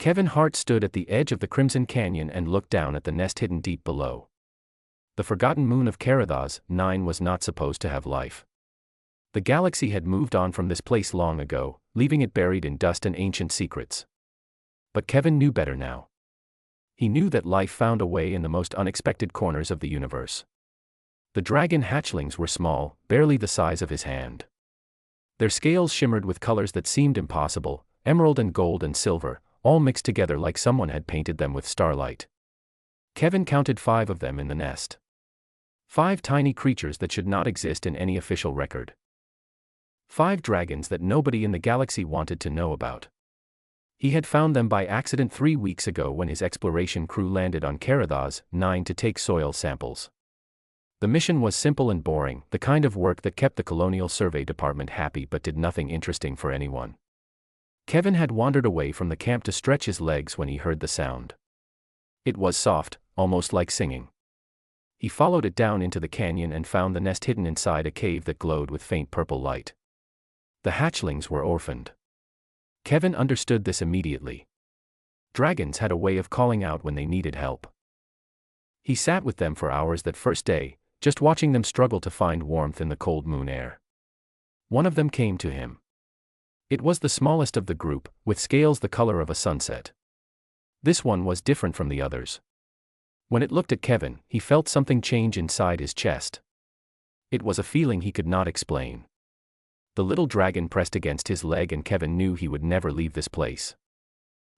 Kevin Hart stood at the edge of the Crimson Canyon and looked down at the nest hidden deep below. The forgotten moon of Karathos 9 was not supposed to have life. The galaxy had moved on from this place long ago, leaving it buried in dust and ancient secrets. But Kevin knew better now. He knew that life found a way in the most unexpected corners of the universe. The dragon hatchlings were small, barely the size of his hand. Their scales shimmered with colors that seemed impossible, emerald and gold and silver, all mixed together like someone had painted them with starlight. Kevin counted 5 of them in the nest. 5 tiny creatures that should not exist in any official record. 5 dragons that nobody in the galaxy wanted to know about. He had found them by accident 3 weeks ago when his exploration crew landed on Karathos 9 to take soil samples. The mission was simple and boring, the kind of work that kept the Colonial Survey Department happy but did nothing interesting for anyone. Kevin had wandered away from the camp to stretch his legs when he heard the sound. It was soft, almost like singing. He followed it down into the canyon and found the nest hidden inside a cave that glowed with faint purple light. The hatchlings were orphaned. Kevin understood this immediately. Dragons had a way of calling out when they needed help. He sat with them for hours that first day, just watching them struggle to find warmth in the cold moon air. One of them came to him. It was the smallest of the group, with scales the color of a sunset. This one was different from the others. When it looked at Kevin, he felt something change inside his chest. It was a feeling he could not explain. The little dragon pressed against his leg and Kevin knew he would never leave this place.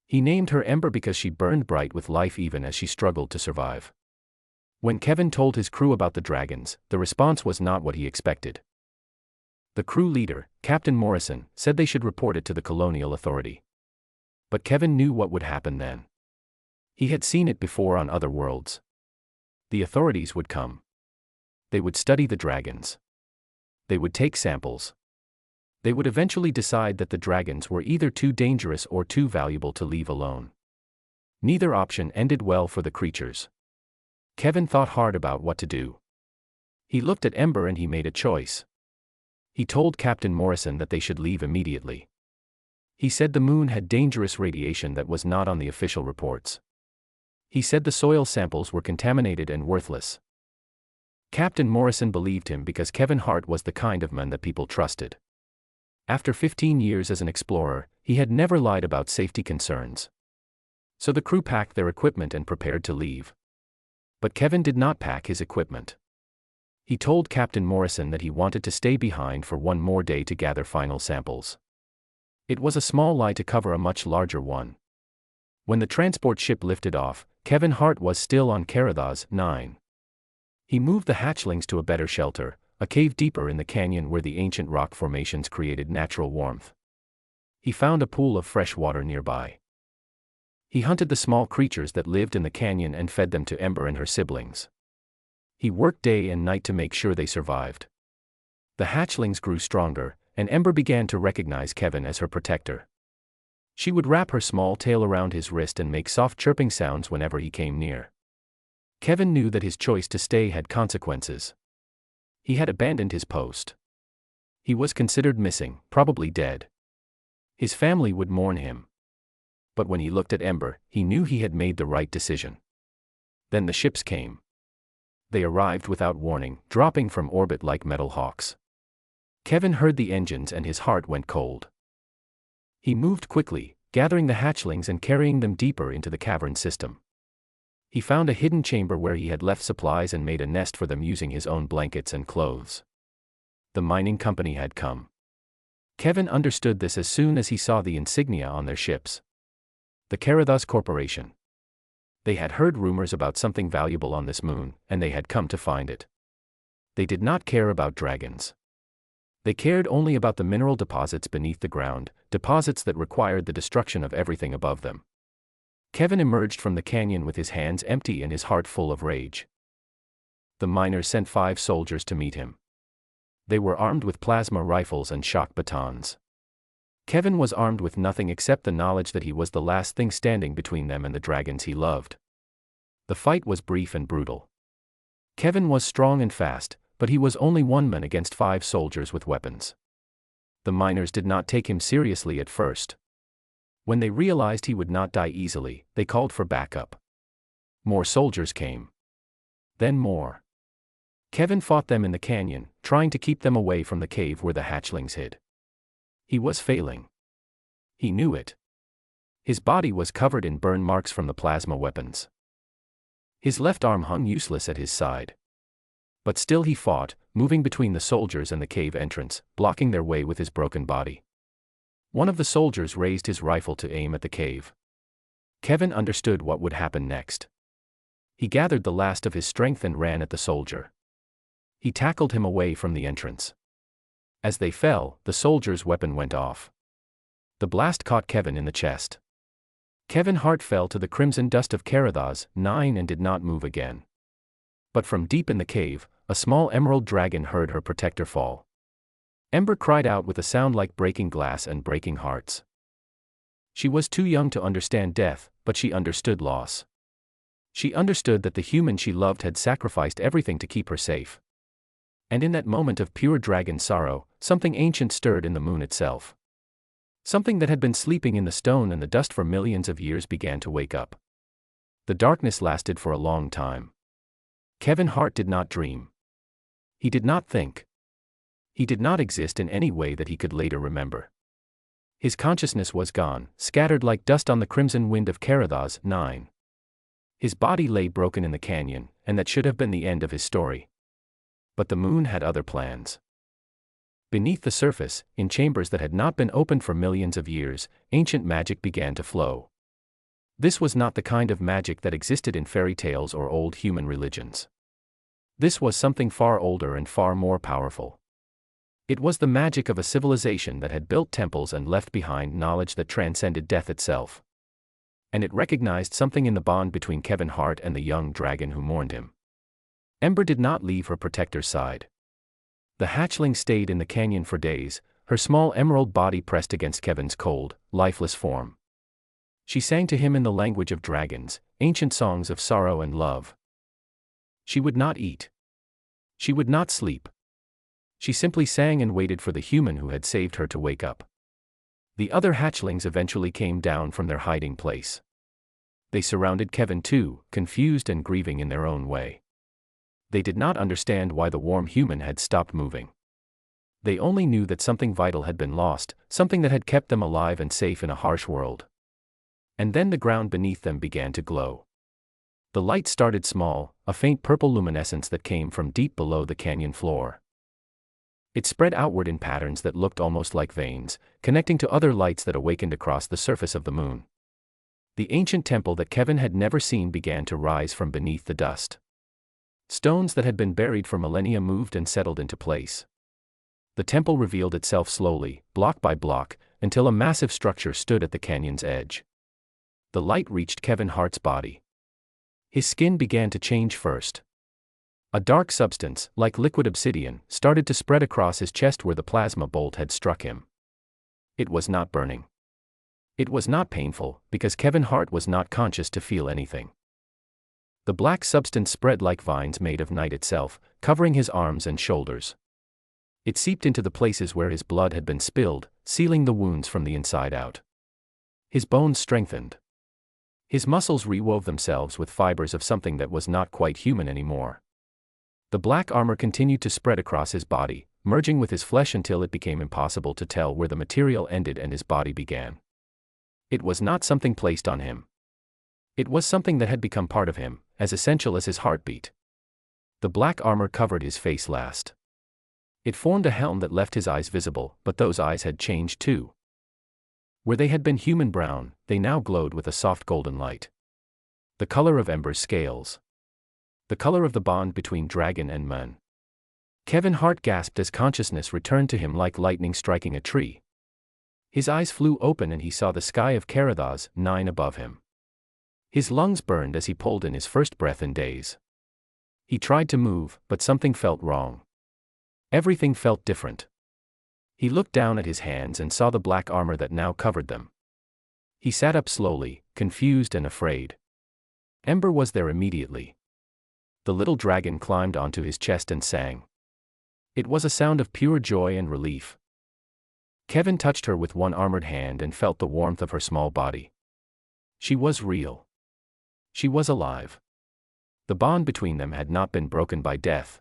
He named her Ember because she burned bright with life even as she struggled to survive. When Kevin told his crew about the dragons, the response was not what he expected. The crew leader, Captain Morrison, said they should report it to the Colonial Authority. But Kevin knew what would happen then. He had seen it before on other worlds. The authorities would come. They would study the dragons. They would take samples. They would eventually decide that the dragons were either too dangerous or too valuable to leave alone. Neither option ended well for the creatures. Kevin thought hard about what to do. He looked at Ember and he made a choice. He told Captain Morrison that they should leave immediately. He said the moon had dangerous radiation that was not on the official reports. He said the soil samples were contaminated and worthless. Captain Morrison believed him because Kevin Hart was the kind of man that people trusted. After 15 years as an explorer, he had never lied about safety concerns. So the crew packed their equipment and prepared to leave. But Kevin did not pack his equipment. He told Captain Morrison that he wanted to stay behind for one more day to gather final samples. It was a small lie to cover a much larger one. When the transport ship lifted off, Kevin Hart was still on Karathos 9. He moved the hatchlings to a better shelter, a cave deeper in the canyon where the ancient rock formations created natural warmth. He found a pool of fresh water nearby. He hunted the small creatures that lived in the canyon and fed them to Ember and her siblings. He worked day and night to make sure they survived. The hatchlings grew stronger, and Ember began to recognize Kevin as her protector. She would wrap her small tail around his wrist and make soft chirping sounds whenever he came near. Kevin knew that his choice to stay had consequences. He had abandoned his post. He was considered missing, probably dead. His family would mourn him. But when he looked at Ember, he knew he had made the right decision. Then the ships came. They arrived without warning, dropping from orbit like metal hawks. Kevin heard the engines and his heart went cold. He moved quickly, gathering the hatchlings and carrying them deeper into the cavern system. He found a hidden chamber where he had left supplies and made a nest for them using his own blankets and clothes. The mining company had come. Kevin understood this as soon as he saw the insignia on their ships. The Karathos Corporation. They had heard rumors about something valuable on this moon, and they had come to find it. They did not care about dragons. They cared only about the mineral deposits beneath the ground, deposits that required the destruction of everything above them. Kevin emerged from the canyon with his hands empty and his heart full of rage. The miners sent 5 soldiers to meet him. They were armed with plasma rifles and shock batons. Kevin was armed with nothing except the knowledge that he was the last thing standing between them and the dragons he loved. The fight was brief and brutal. Kevin was strong and fast, but he was only one man against 5 soldiers with weapons. The miners did not take him seriously at first. When they realized he would not die easily, they called for backup. More soldiers came. Then more. Kevin fought them in the canyon, trying to keep them away from the cave where the hatchlings hid. He was failing. He knew it. His body was covered in burn marks from the plasma weapons. His left arm hung useless at his side. But still he fought, moving between the soldiers and the cave entrance, blocking their way with his broken body. One of the soldiers raised his rifle to aim at the cave. Kevin understood what would happen next. He gathered the last of his strength and ran at the soldier. He tackled him away from the entrance. As they fell, the soldier's weapon went off. The blast caught Kevin in the chest. Kevin Hart fell to the crimson dust of Karathas 9 and did not move again. But from deep in the cave, a small emerald dragon heard her protector fall. Ember cried out with a sound like breaking glass and breaking hearts. She was too young to understand death, but she understood loss. She understood that the human she loved had sacrificed everything to keep her safe. And in that moment of pure dragon sorrow, something ancient stirred in the moon itself. Something that had been sleeping in the stone and the dust for millions of years began to wake up. The darkness lasted for a long time. Kevin Hart did not dream. He did not think. He did not exist in any way that he could later remember. His consciousness was gone, scattered like dust on the crimson wind of Karathas 9. His body lay broken in the canyon, and that should have been the end of his story. But the moon had other plans. Beneath the surface, in chambers that had not been opened for millions of years, ancient magic began to flow. This was not the kind of magic that existed in fairy tales or old human religions. This was something far older and far more powerful. It was the magic of a civilization that had built temples and left behind knowledge that transcended death itself. And it recognized something in the bond between Kevin Hart and the young dragon who mourned him. Ember did not leave her protector's side. The hatchling stayed in the canyon for days, her small emerald body pressed against Kevin's cold, lifeless form. She sang to him in the language of dragons, ancient songs of sorrow and love. She would not eat. She would not sleep. She simply sang and waited for the human who had saved her to wake up. The other hatchlings eventually came down from their hiding place. They surrounded Kevin too, confused and grieving in their own way. They did not understand why the warm human had stopped moving. They only knew that something vital had been lost, something that had kept them alive and safe in a harsh world. And then the ground beneath them began to glow. The light started small, a faint purple luminescence that came from deep below the canyon floor. It spread outward in patterns that looked almost like veins, connecting to other lights that awakened across the surface of the moon. The ancient temple that Kevin had never seen began to rise from beneath the dust. Stones that had been buried for millennia moved and settled into place. The temple revealed itself slowly, block by block, until a massive structure stood at the canyon's edge. The light reached Kevin Hart's body. His skin began to change first. A dark substance, like liquid obsidian, started to spread across his chest where the plasma bolt had struck him. It was not burning. It was not painful, because Kevin Hart was not conscious to feel anything. The black substance spread like vines made of night itself, covering his arms and shoulders. It seeped into the places where his blood had been spilled, sealing the wounds from the inside out. His bones strengthened. His muscles rewove themselves with fibers of something that was not quite human anymore. The black armor continued to spread across his body, merging with his flesh until it became impossible to tell where the material ended and his body began. It was not something placed on him. It was something that had become part of him, as essential as his heartbeat. The black armor covered his face last. It formed a helm that left his eyes visible, but those eyes had changed too. Where they had been human brown, they now glowed with a soft golden light. The color of Ember's scales. The color of the bond between dragon and man. Kevin Hart gasped as consciousness returned to him like lightning striking a tree. His eyes flew open and he saw the sky of Karathas 9 above him. His lungs burned as he pulled in his first breath in days. He tried to move, but something felt wrong. Everything felt different. He looked down at his hands and saw the black armor that now covered them. He sat up slowly, confused and afraid. Ember was there immediately. The little dragon climbed onto his chest and sang. It was a sound of pure joy and relief. Kevin touched her with one armored hand and felt the warmth of her small body. She was real. She was alive. The bond between them had not been broken by death.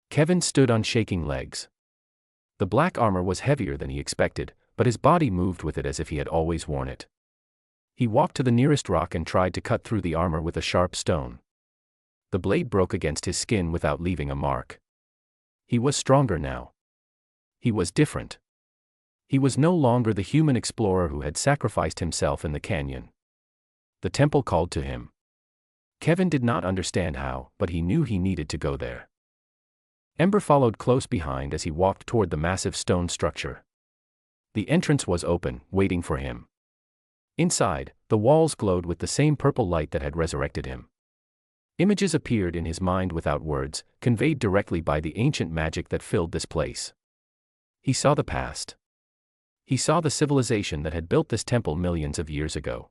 Kevin stood on shaking legs. The black armor was heavier than he expected, but his body moved with it as if he had always worn it. He walked to the nearest rock and tried to cut through the armor with a sharp stone. The blade broke against his skin without leaving a mark. He was stronger now. He was different. He was no longer the human explorer who had sacrificed himself in the canyon. The temple called to him. Kevin did not understand how, but he knew he needed to go there. Ember followed close behind as he walked toward the massive stone structure. The entrance was open, waiting for him. Inside, the walls glowed with the same purple light that had resurrected him. Images appeared in his mind without words, conveyed directly by the ancient magic that filled this place. He saw the past. He saw the civilization that had built this temple millions of years ago.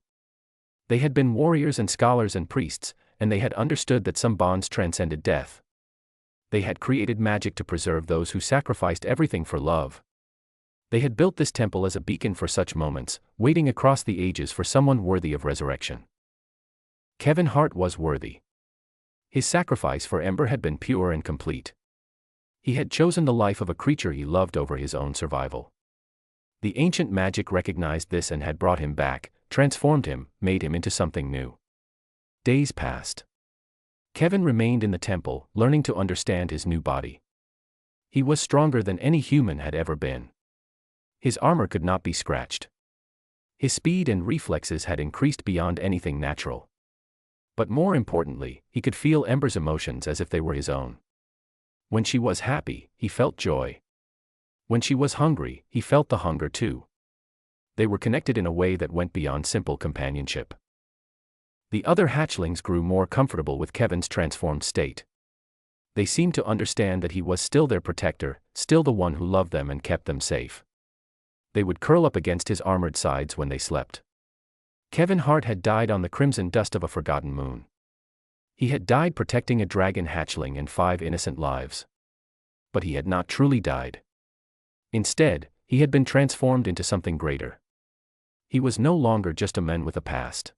They had been warriors and scholars and priests, and they had understood that some bonds transcended death. They had created magic to preserve those who sacrificed everything for love. They had built this temple as a beacon for such moments, waiting across the ages for someone worthy of resurrection. Kevin Hart was worthy. His sacrifice for Ember had been pure and complete. He had chosen the life of a creature he loved over his own survival. The ancient magic recognized this and had brought him back, transformed him, made him into something new. Days passed. Kevin remained in the temple, learning to understand his new body. He was stronger than any human had ever been. His armor could not be scratched. His speed and reflexes had increased beyond anything natural. But more importantly, he could feel Ember's emotions as if they were his own. When she was happy, he felt joy. When she was hungry, he felt the hunger too. They were connected in a way that went beyond simple companionship. The other hatchlings grew more comfortable with Kevin's transformed state. They seemed to understand that he was still their protector, still the one who loved them and kept them safe. They would curl up against his armored sides when they slept. Kevin Hart had died on the crimson dust of a forgotten moon. He had died protecting a dragon hatchling and 5 innocent lives. But he had not truly died. Instead, he had been transformed into something greater. He was no longer just a man with a past.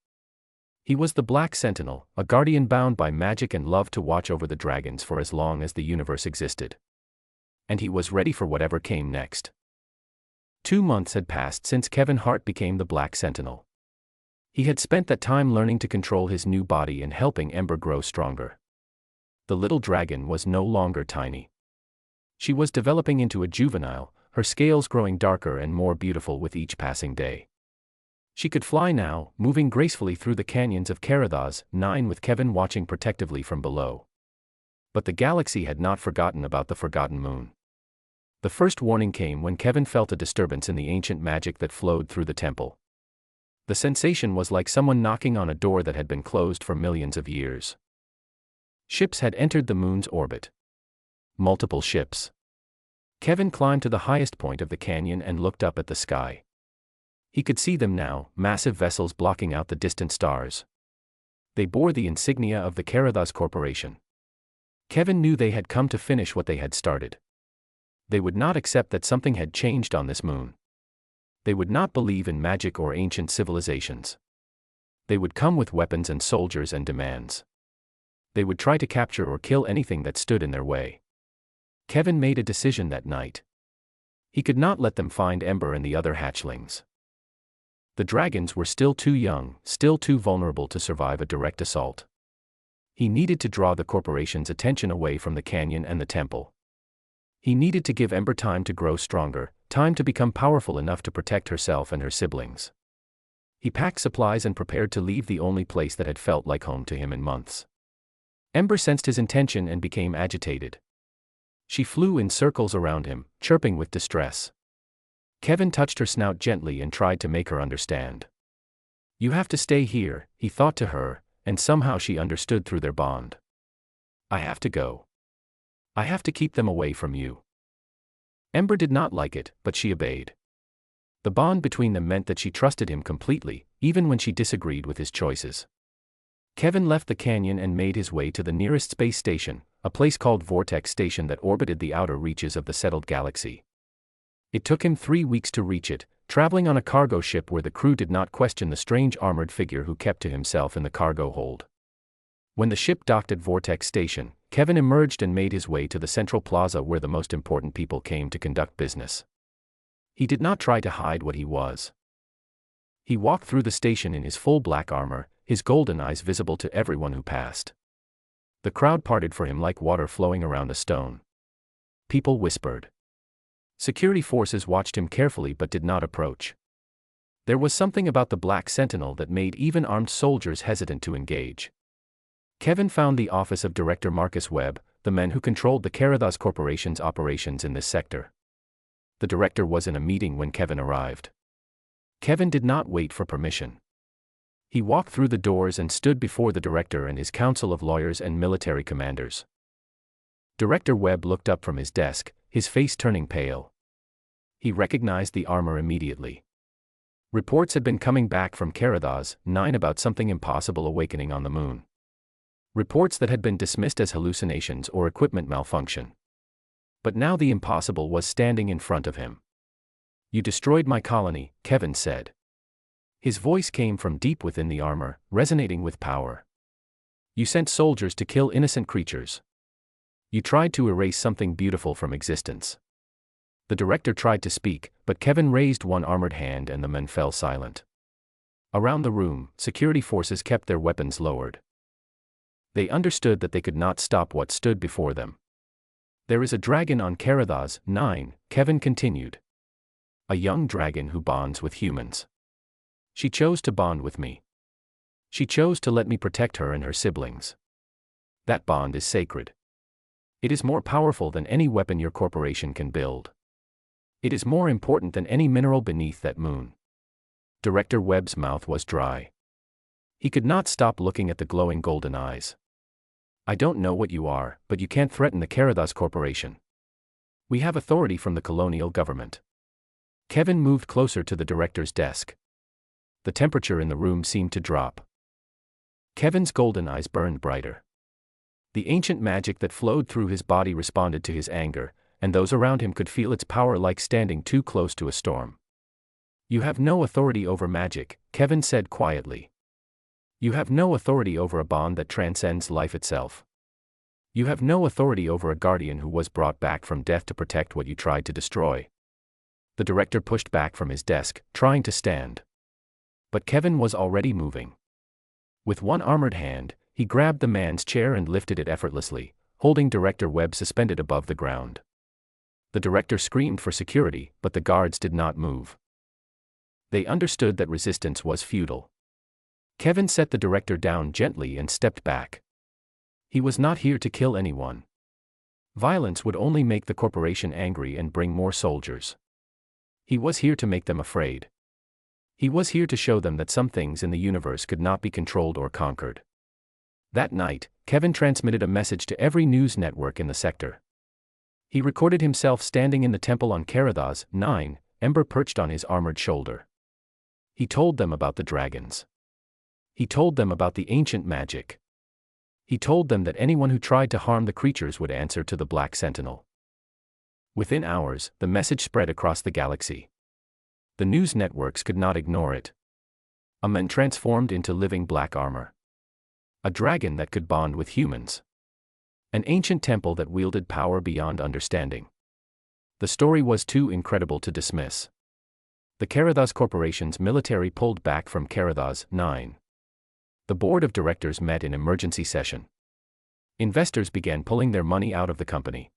He was the Black Sentinel, a guardian bound by magic and love to watch over the dragons for as long as the universe existed. And he was ready for whatever came next. 2 months had passed since Kevin Hart became the Black Sentinel. He had spent that time learning to control his new body and helping Ember grow stronger. The little dragon was no longer tiny. She was developing into a juvenile, her scales growing darker and more beautiful with each passing day. She could fly now, moving gracefully through the canyons of Karathas, 9 with Kevin watching protectively from below. But the galaxy had not forgotten about the forgotten moon. The first warning came when Kevin felt a disturbance in the ancient magic that flowed through the temple. The sensation was like someone knocking on a door that had been closed for millions of years. Ships had entered the moon's orbit. Multiple ships. Kevin climbed to the highest point of the canyon and looked up at the sky. He could see them now, massive vessels blocking out the distant stars. They bore the insignia of the Karathas Corporation. Kevin knew they had come to finish what they had started. They would not accept that something had changed on this moon. They would not believe in magic or ancient civilizations. They would come with weapons and soldiers and demands. They would try to capture or kill anything that stood in their way. Kevin made a decision that night. He could not let them find Ember and the other hatchlings. The dragons were still too young, still too vulnerable to survive a direct assault. He needed to draw the corporation's attention away from the canyon and the temple. He needed to give Ember time to grow stronger, time to become powerful enough to protect herself and her siblings. He packed supplies and prepared to leave the only place that had felt like home to him in months. Ember sensed his intention and became agitated. She flew in circles around him, chirping with distress. Kevin touched her snout gently and tried to make her understand. "You have to stay here," he thought to her, and somehow she understood through their bond. "I have to go. I have to keep them away from you." Ember did not like it, but she obeyed. The bond between them meant that she trusted him completely, even when she disagreed with his choices. Kevin left the canyon and made his way to the nearest space station, a place called Vortex Station that orbited the outer reaches of the settled galaxy. It took him 3 weeks to reach it, traveling on a cargo ship where the crew did not question the strange armored figure who kept to himself in the cargo hold. When the ship docked at Vortex Station, Kevin emerged and made his way to the central plaza where the most important people came to conduct business. He did not try to hide what he was. He walked through the station in his full black armor, his golden eyes visible to everyone who passed. The crowd parted for him like water flowing around a stone. People whispered. Security forces watched him carefully but did not approach. There was something about the Black Sentinel that made even armed soldiers hesitant to engage. Kevin found the office of Director Marcus Webb, the man who controlled the Karathos Corporation's operations in this sector. The director was in a meeting when Kevin arrived. Kevin did not wait for permission. He walked through the doors and stood before the director and his council of lawyers and military commanders. Director Webb looked up from his desk, his face turning pale. He recognized the armor immediately. Reports had been coming back from Karathos 9 about something impossible awakening on the moon. Reports that had been dismissed as hallucinations or equipment malfunction. But now the impossible was standing in front of him. "You destroyed my colony," Kevin said. His voice came from deep within the armor, resonating with power. "You sent soldiers to kill innocent creatures. You tried to erase something beautiful from existence." The director tried to speak, but Kevin raised one armored hand and the men fell silent. Around the room, security forces kept their weapons lowered. They understood that they could not stop what stood before them. "There is a dragon on Karathos 9, Kevin continued. "A young dragon who bonds with humans. She chose to bond with me. She chose to let me protect her and her siblings. That bond is sacred. It is more powerful than any weapon your corporation can build. It is more important than any mineral beneath that moon." Director Webb's mouth was dry. He could not stop looking at the glowing golden eyes. "I don't know what you are, but you can't threaten the Karathos Corporation. We have authority from the colonial government." Kevin moved closer to the director's desk. The temperature in the room seemed to drop. Kevin's golden eyes burned brighter. The ancient magic that flowed through his body responded to his anger, and those around him could feel its power like standing too close to a storm. "You have no authority over magic," Kevin said quietly. "You have no authority over a bond that transcends life itself. You have no authority over a guardian who was brought back from death to protect what you tried to destroy." The director pushed back from his desk, trying to stand. But Kevin was already moving. With one armored hand, he grabbed the man's chair and lifted it effortlessly, holding Director Webb suspended above the ground. The director screamed for security, but the guards did not move. They understood that resistance was futile. Kevin set the director down gently and stepped back. He was not here to kill anyone. Violence would only make the corporation angry and bring more soldiers. He was here to make them afraid. He was here to show them that some things in the universe could not be controlled or conquered. That night, Kevin transmitted a message to every news network in the sector. He recorded himself standing in the temple on Karathos 9, Ember perched on his armored shoulder. He told them about the dragons. He told them about the ancient magic. He told them that anyone who tried to harm the creatures would answer to the Black Sentinel. Within hours, the message spread across the galaxy. The news networks could not ignore it. A man transformed into living black armor. A dragon that could bond with humans. An ancient temple that wielded power beyond understanding. The story was too incredible to dismiss. The Karathos Corporation's military pulled back from Karathos 9. The board of directors met in emergency session. Investors began pulling their money out of the company.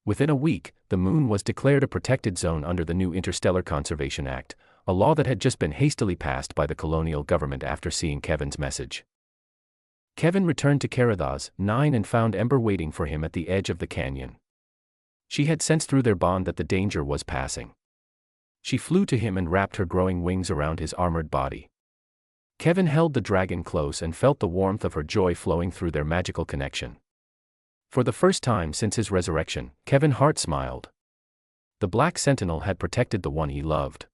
Within a week, the moon was declared a protected zone under the new Interstellar Conservation Act, a law that had just been hastily passed by the colonial government after seeing Kevin's message. Kevin returned to Karathos 9 and found Ember waiting for him at the edge of the canyon. She had sensed through their bond that the danger was passing. She flew to him and wrapped her growing wings around his armored body. Kevin held the dragon close and felt the warmth of her joy flowing through their magical connection. For the first time since his resurrection, Kevin's heart smiled. The Black Sentinel had protected the one he loved.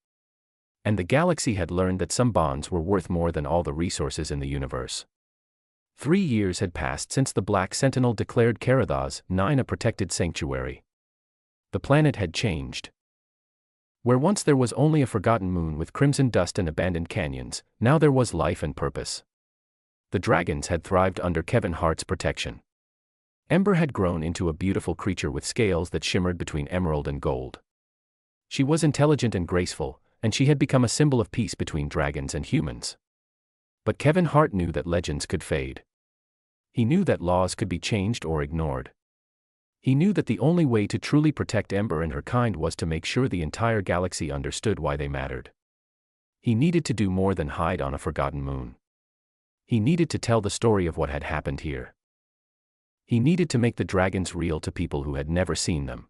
And the galaxy had learned that some bonds were worth more than all the resources in the universe. 3 years had passed since the Black Sentinel declared Karathos 9 a protected sanctuary. The planet had changed. Where once there was only a forgotten moon with crimson dust and abandoned canyons, now there was life and purpose. The dragons had thrived under Kevin Hart's protection. Ember had grown into a beautiful creature with scales that shimmered between emerald and gold. She was intelligent and graceful, and she had become a symbol of peace between dragons and humans. But Kevin Hart knew that legends could fade. He knew that laws could be changed or ignored. He knew that the only way to truly protect Ember and her kind was to make sure the entire galaxy understood why they mattered. He needed to do more than hide on a forgotten moon. He needed to tell the story of what had happened here. He needed to make the dragons real to people who had never seen them.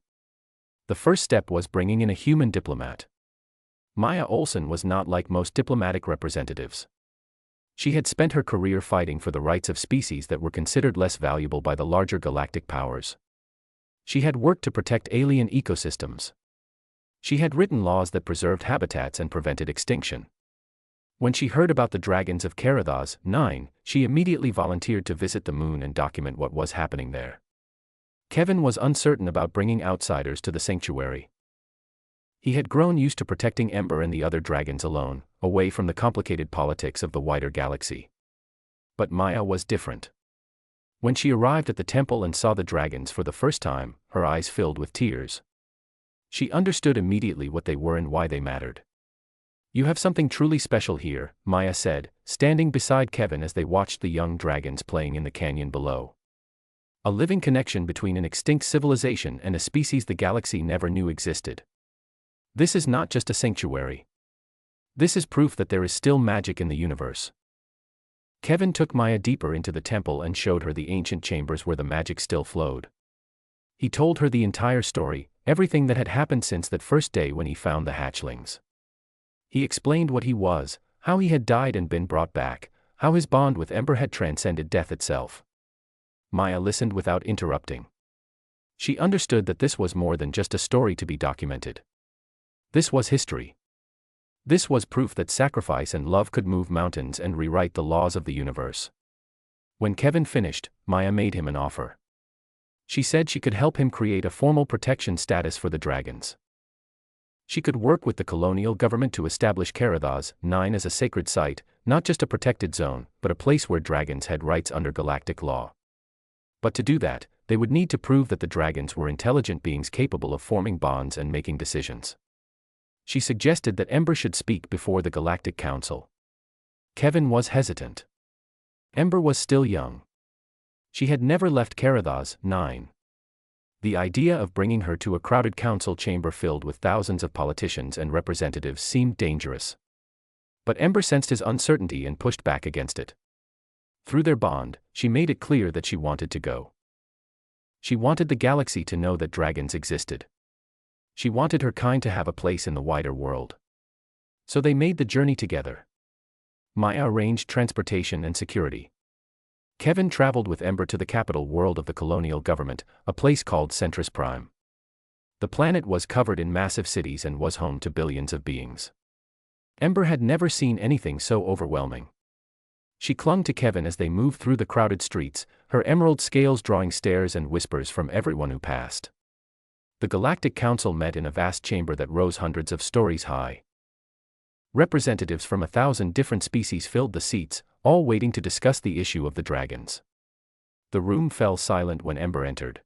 The first step was bringing in a human diplomat. Maya Olsen was not like most diplomatic representatives. She had spent her career fighting for the rights of species that were considered less valuable by the larger galactic powers. She had worked to protect alien ecosystems. She had written laws that preserved habitats and prevented extinction. When she heard about the dragons of Karathos 9, she immediately volunteered to visit the moon and document what was happening there. Kevin was uncertain about bringing outsiders to the sanctuary. He had grown used to protecting Ember and the other dragons alone, away from the complicated politics of the wider galaxy. But Maya was different. When she arrived at the temple and saw the dragons for the first time, her eyes filled with tears. She understood immediately what they were and why they mattered. "You have something truly special here," Maya said, standing beside Kevin as they watched the young dragons playing in the canyon below. "A living connection between an extinct civilization and a species the galaxy never knew existed. This is not just a sanctuary. This is proof that there is still magic in the universe." Kevin took Maya deeper into the temple and showed her the ancient chambers where the magic still flowed. He told her the entire story, everything that had happened since that first day when he found the hatchlings. He explained what he was, how he had died and been brought back, how his bond with Ember had transcended death itself. Maya listened without interrupting. She understood that this was more than just a story to be documented. This was history. This was proof that sacrifice and love could move mountains and rewrite the laws of the universe. When Kevin finished, Maya made him an offer. She said she could help him create a formal protection status for the dragons. She could work with the colonial government to establish Karathos 9 as a sacred site, not just a protected zone, but a place where dragons had rights under galactic law. But to do that, they would need to prove that the dragons were intelligent beings capable of forming bonds and making decisions. She suggested that Ember should speak before the Galactic Council. Kevin was hesitant. Ember was still young. She had never left Karathos 9. The idea of bringing her to a crowded council chamber filled with thousands of politicians and representatives seemed dangerous. But Ember sensed his uncertainty and pushed back against it. Through their bond, she made it clear that she wanted to go. She wanted the galaxy to know that dragons existed. She wanted her kind to have a place in the wider world. So they made the journey together. Maya arranged transportation and security. Kevin traveled with Ember to the capital world of the colonial government, a place called Centris Prime. The planet was covered in massive cities and was home to billions of beings. Ember had never seen anything so overwhelming. She clung to Kevin as they moved through the crowded streets, her emerald scales drawing stares and whispers from everyone who passed. The Galactic Council met in a vast chamber that rose hundreds of stories high. Representatives from 1,000 different species filled the seats, all waiting to discuss the issue of the dragons. The room fell silent when Ember entered.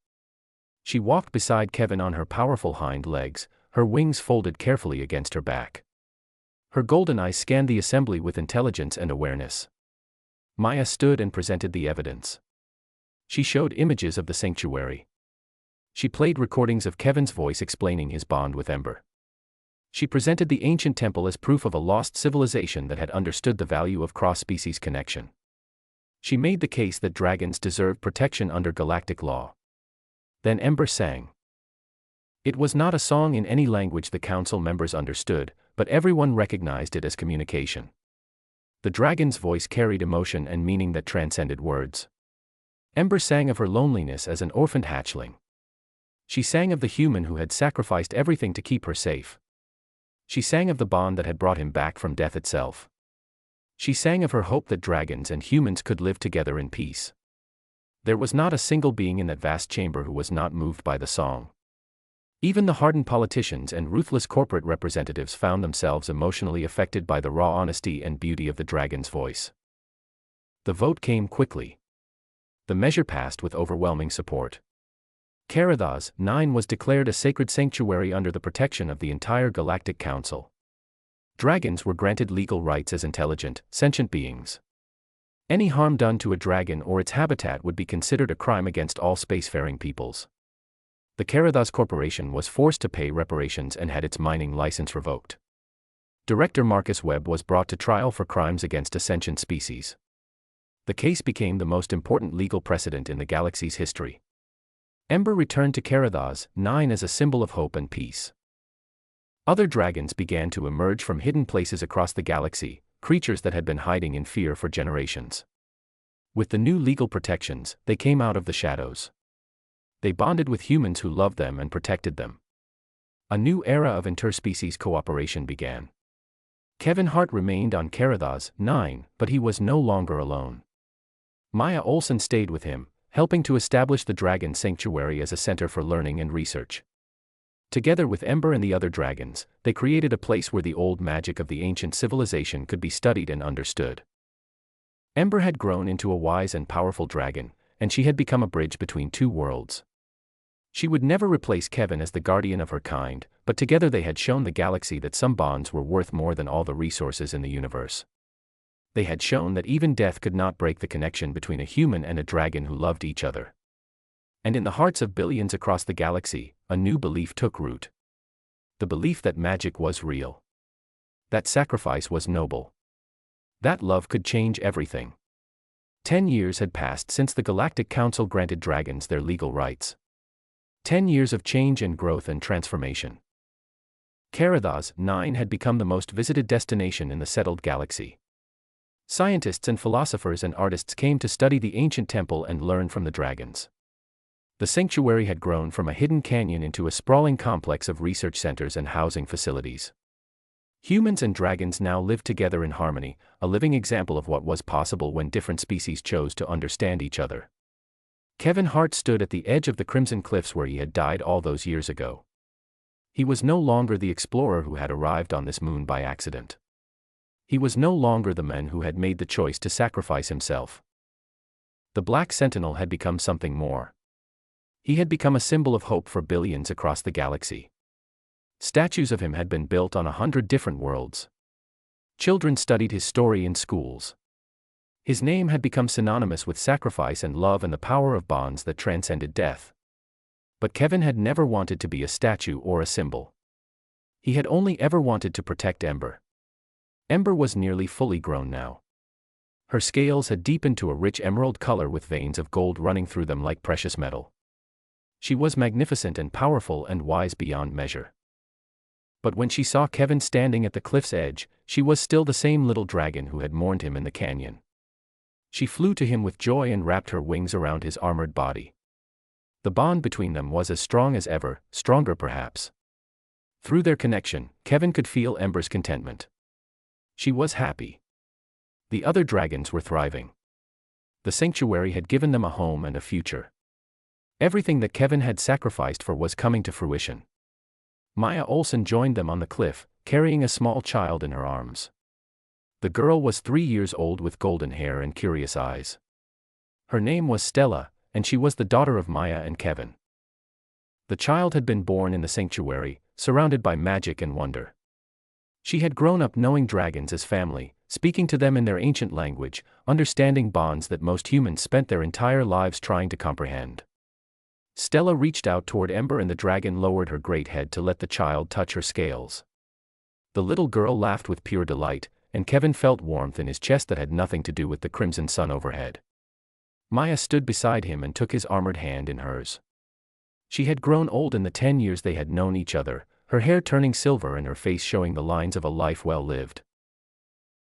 She walked beside Kevin on her powerful hind legs, her wings folded carefully against her back. Her golden eyes scanned the assembly with intelligence and awareness. Maya stood and presented the evidence. She showed images of the sanctuary. She played recordings of Kevin's voice explaining his bond with Ember. She presented the ancient temple as proof of a lost civilization that had understood the value of cross-species connection. She made the case that dragons deserved protection under galactic law. Then Ember sang. It was not a song in any language the council members understood, but everyone recognized it as communication. The dragon's voice carried emotion and meaning that transcended words. Ember sang of her loneliness as an orphaned hatchling. She sang of the human who had sacrificed everything to keep her safe. She sang of the bond that had brought him back from death itself. She sang of her hope that dragons and humans could live together in peace. There was not a single being in that vast chamber who was not moved by the song. Even the hardened politicians and ruthless corporate representatives found themselves emotionally affected by the raw honesty and beauty of the dragon's voice. The vote came quickly. The measure passed with overwhelming support. Karathas, 9 was declared a sacred sanctuary under the protection of the entire Galactic Council. Dragons were granted legal rights as intelligent, sentient beings. Any harm done to a dragon or its habitat would be considered a crime against all spacefaring peoples. The Karathas Corporation was forced to pay reparations and had its mining license revoked. Director Marcus Webb was brought to trial for crimes against a sentient species. The case became the most important legal precedent in the galaxy's history. Ember returned to Karathas, 9 as a symbol of hope and peace. Other dragons began to emerge from hidden places across the galaxy, creatures that had been hiding in fear for generations. With the new legal protections, they came out of the shadows. They bonded with humans who loved them and protected them. A new era of interspecies cooperation began. Kevin Hart remained on Karathas, 9, but he was no longer alone. Maya Olsen stayed with him, helping to establish the Dragon Sanctuary as a center for learning and research. Together with Ember and the other dragons, they created a place where the old magic of the ancient civilization could be studied and understood. Ember had grown into a wise and powerful dragon, and she had become a bridge between two worlds. She would never replace Kevin as the guardian of her kind, but together they had shown the galaxy that some bonds were worth more than all the resources in the universe. They had shown that even death could not break the connection between a human and a dragon who loved each other. And in the hearts of billions across the galaxy, a new belief took root. The belief that magic was real. That sacrifice was noble. That love could change everything. 10 years had passed since the Galactic Council granted dragons their legal rights. 10 years of change and growth and transformation. Karathas, 9 had become the most visited destination in the settled galaxy. Scientists and philosophers and artists came to study the ancient temple and learn from the dragons. The sanctuary had grown from a hidden canyon into a sprawling complex of research centers and housing facilities. Humans and dragons now lived together in harmony, a living example of what was possible when different species chose to understand each other. Kevin Hart stood at the edge of the Crimson Cliffs where he had died all those years ago. He was no longer the explorer who had arrived on this moon by accident. He was no longer the man who had made the choice to sacrifice himself. The Black Sentinel had become something more. He had become a symbol of hope for billions across the galaxy. Statues of him had been built on 100 different worlds. Children studied his story in schools. His name had become synonymous with sacrifice and love and the power of bonds that transcended death. But Kevin had never wanted to be a statue or a symbol. He had only ever wanted to protect Ember. Ember was nearly fully grown now. Her scales had deepened to a rich emerald color with veins of gold running through them like precious metal. She was magnificent and powerful and wise beyond measure. But when she saw Kevin standing at the cliff's edge, she was still the same little dragon who had mourned him in the canyon. She flew to him with joy and wrapped her wings around his armored body. The bond between them was as strong as ever, stronger perhaps. Through their connection, Kevin could feel Ember's contentment. She was happy. The other dragons were thriving. The sanctuary had given them a home and a future. Everything that Kevin had sacrificed for was coming to fruition. Maya Olsen joined them on the cliff, carrying a small child in her arms. The girl was 3 years old with golden hair and curious eyes. Her name was Stella, and she was the daughter of Maya and Kevin. The child had been born in the sanctuary, surrounded by magic and wonder. She had grown up knowing dragons as family, speaking to them in their ancient language, understanding bonds that most humans spent their entire lives trying to comprehend. Stella reached out toward Ember and the dragon lowered her great head to let the child touch her scales. The little girl laughed with pure delight, and Kevin felt warmth in his chest that had nothing to do with the crimson sun overhead. Maya stood beside him and took his armored hand in hers. She had grown old in the 10 years they had known each other, her hair turning silver and her face showing the lines of a life well lived.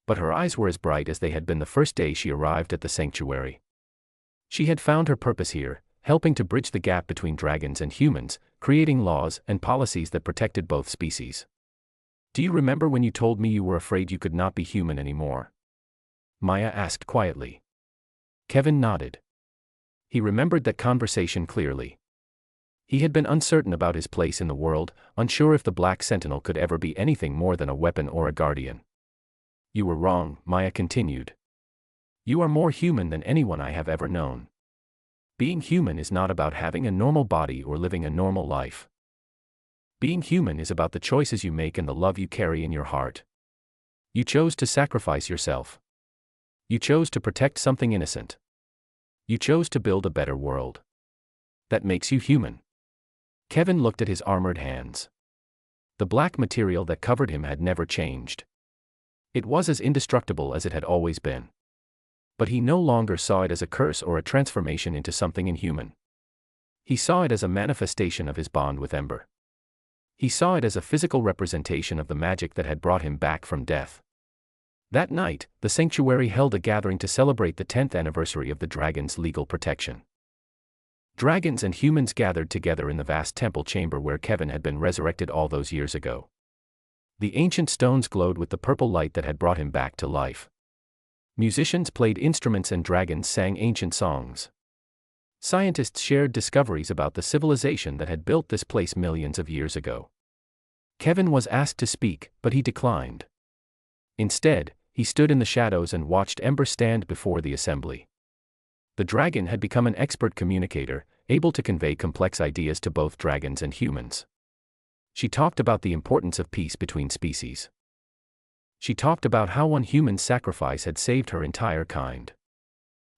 But her eyes were as bright as they had been the first day she arrived at the sanctuary. She had found her purpose here, helping to bridge the gap between dragons and humans, creating laws and policies that protected both species. "Do you remember when you told me you were afraid you could not be human anymore?" Maya asked quietly. Kevin nodded. He remembered that conversation clearly. He had been uncertain about his place in the world, unsure if the Black Sentinel could ever be anything more than a weapon or a guardian. "You were wrong," Maya continued. "You are more human than anyone I have ever known. Being human is not about having a normal body or living a normal life. Being human is about the choices you make and the love you carry in your heart. You chose to sacrifice yourself. You chose to protect something innocent. You chose to build a better world. That makes you human." Kevin looked at his armored hands. The black material that covered him had never changed. It was as indestructible as it had always been. But he no longer saw it as a curse or a transformation into something inhuman. He saw it as a manifestation of his bond with Ember. He saw it as a physical representation of the magic that had brought him back from death. That night, the sanctuary held a gathering to celebrate the 10th anniversary of the dragon's legal protection. Dragons and humans gathered together in the vast temple chamber where Kevin had been resurrected all those years ago. The ancient stones glowed with the purple light that had brought him back to life. Musicians played instruments and dragons sang ancient songs. Scientists shared discoveries about the civilization that had built this place millions of years ago. Kevin was asked to speak, but he declined. Instead, he stood in the shadows and watched Ember stand before the assembly. The dragon had become an expert communicator, able to convey complex ideas to both dragons and humans. She talked about the importance of peace between species. She talked about how one human's sacrifice had saved her entire kind.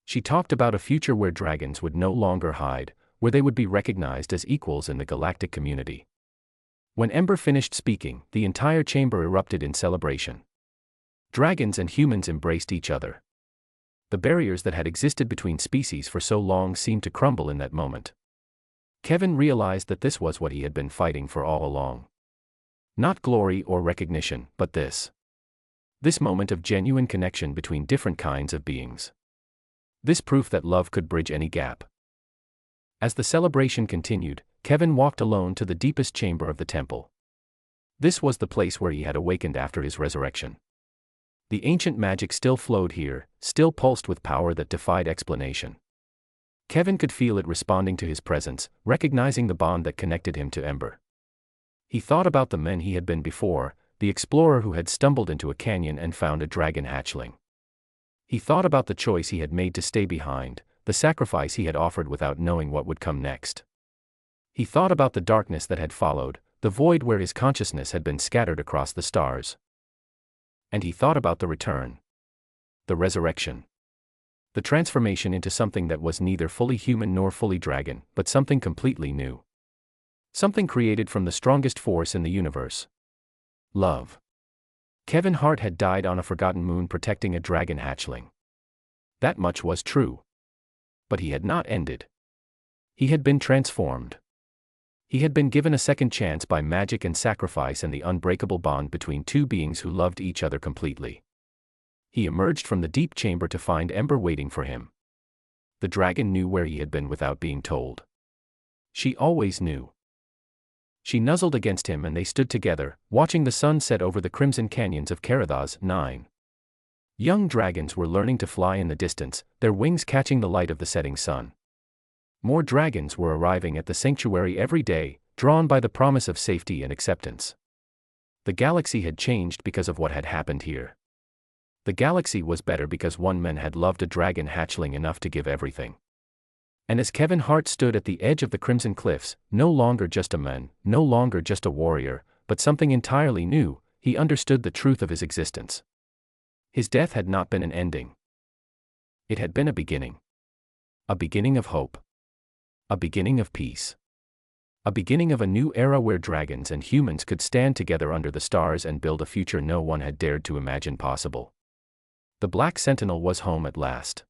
She talked about a future where dragons would no longer hide, where they would be recognized as equals in the galactic community. When Ember finished speaking, the entire chamber erupted in celebration. Dragons and humans embraced each other. The barriers that had existed between species for so long seemed to crumble in that moment. Kevin realized that this was what he had been fighting for all along. Not glory or recognition, but this. This moment of genuine connection between different kinds of beings. This proof that love could bridge any gap. As the celebration continued, Kevin walked alone to the deepest chamber of the temple. This was the place where he had awakened after his resurrection. The ancient magic still flowed here, still pulsed with power that defied explanation. Kevin could feel it responding to his presence, recognizing the bond that connected him to Ember. He thought about the men he had been before, the explorer who had stumbled into a canyon and found a dragon hatchling. He thought about the choice he had made to stay behind, the sacrifice he had offered without knowing what would come next. He thought about the darkness that had followed, the void where his consciousness had been scattered across the stars. And he thought about the return. The resurrection. The transformation into something that was neither fully human nor fully dragon, but something completely new. Something created from the strongest force in the universe. Love. Kevin Hart had died on a forgotten moon protecting a dragon hatchling. That much was true. But he had not ended. He had been transformed. He had been given a second chance by magic and sacrifice and the unbreakable bond between two beings who loved each other completely. He emerged from the deep chamber to find Ember waiting for him. The dragon knew where he had been without being told. She always knew. She nuzzled against him and they stood together, watching the sun set over the crimson canyons of Karathas 9. Young dragons were learning to fly in the distance, their wings catching the light of the setting sun. More dragons were arriving at the sanctuary every day, drawn by the promise of safety and acceptance. The galaxy had changed because of what had happened here. The galaxy was better because one man had loved a dragon hatchling enough to give everything. And as Kevin Hart stood at the edge of the Crimson Cliffs, no longer just a man, no longer just a warrior, but something entirely new, he understood the truth of his existence. His death had not been an ending. It had been a beginning. A beginning of hope. A beginning of peace. A beginning of a new era where dragons and humans could stand together under the stars and build a future no one had dared to imagine possible. The Black Sentinel was home at last.